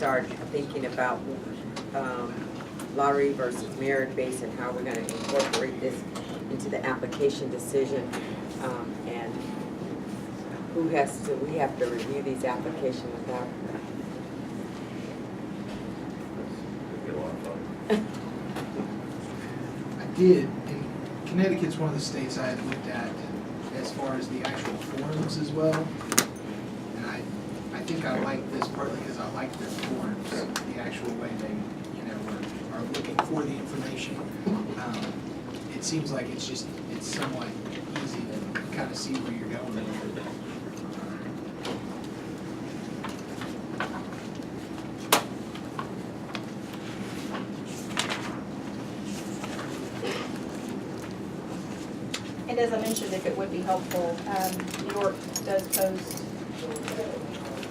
start thinking about lottery versus merit based and how we're gonna incorporate this into the application decision. And who has to, we have to review these applications without. I did, and Connecticut's one of the states I had looked at as far as the actual forms as well. And I think I like this partly because I like their forms, the actual way they, are looking for the information. It seems like it's somewhat easy to kind of see where you're going with it. And as I mentioned, if it would be helpful, New York does post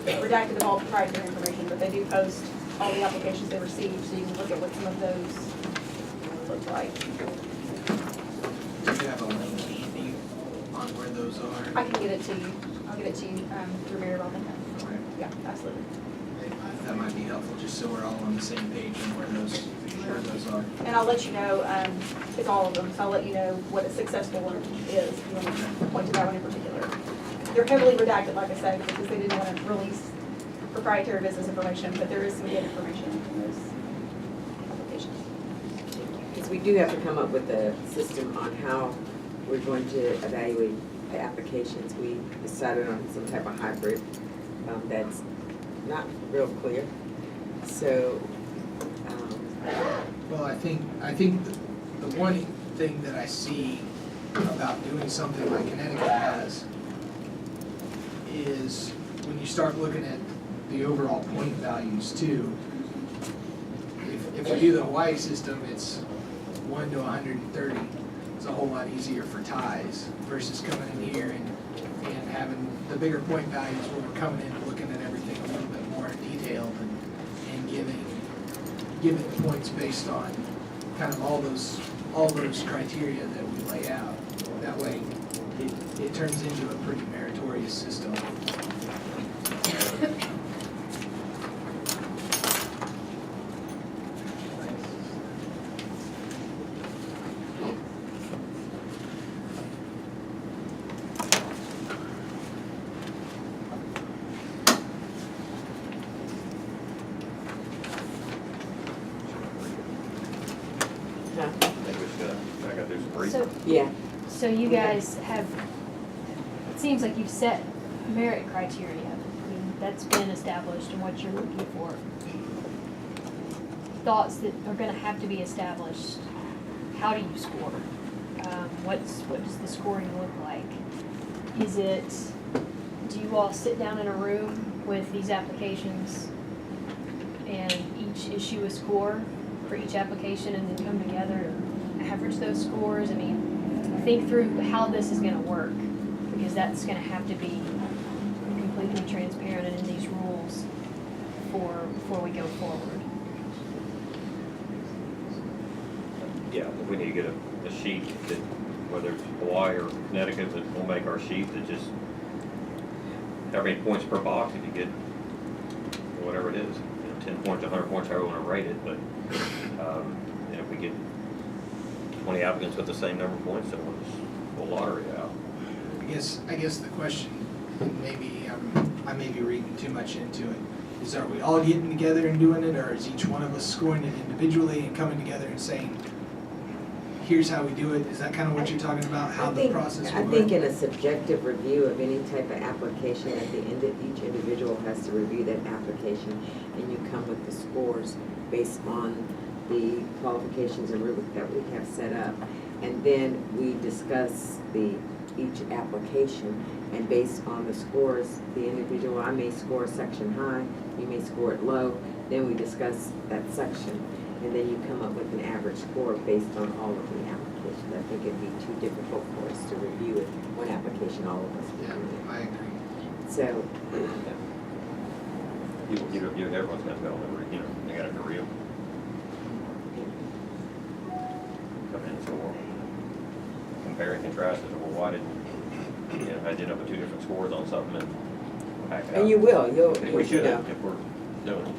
redacted of all proprietary information, but they do post all the applications they receive, so you can look at what some of those look like. Do you have a link handy on where those are? I can get it to you. I'll get it to you through Mary Robin. Okay. Yeah, absolutely. That might be helpful, just so we're all on the same page on where those are. And I'll let you know, it's all of them, so I'll let you know what a successful one is, if you want to point to that one in particular. They're heavily redacted, like I said, because they didn't want to release proprietary business information, but there is some good information in those applications. Because we do have to come up with a system on how we're going to evaluate the applications. We decided on some type of hybrid that's not real clear. So, Well, I think the one thing that I see about doing something like Connecticut has is when you start looking at the overall point values too. If we do the Hawaii system, it's 1 to 130. It's a whole lot easier for ties versus coming in here and having the bigger point values where we're coming in and looking at everything a little bit more detailed and giving the points based on kind of all those criteria that we lay out. That way, it turns into a pretty meritorious system. yeah. So you guys have, it seems like you've set merit criteria. I mean, that's been established and what you're looking for. Thoughts that are gonna have to be established. How do you score? What does the scoring look like? Is it, do you all sit down in a room with these applications and each issue a score for each application and then come together and average those scores? I mean, think through how this is gonna work, because that's gonna have to be completely transparent and in these rules before we go forward. Yeah, we need to get a sheet that, whether it's Hawaii or Connecticut, that will make our sheet that just, how many points per box if you get, whatever it is, 10 points, 100 points, however you want to rate it, but if we get 20 applicants with the same number of points, then we'll lottery it out. I guess the question, and maybe I may be reading too much into it, is are we all getting together and doing it, or is each one of us scoring it individually and coming together and saying, here's how we do it? Is that kind of what you're talking about, how the process I will think work? in a subjective review of any type of application, at the end of each individual has to review that application, and you come with the scores based on the qualifications and rubric that we have set up. And then we discuss each application, and based on the scores, the individual, I may score a section high, you may score it low, then we discuss that section. And then you come up with an average score based on all of the applications. I think it'd be too difficult for us to review it, one application, all of us. Yeah, I agree. So, Everyone's got to go over, they got to review. Come in, so we'll compare and contrast it, well, why did, I did up with 2 different scores on something and pack it out. and you will, We should you know. if we're doing it.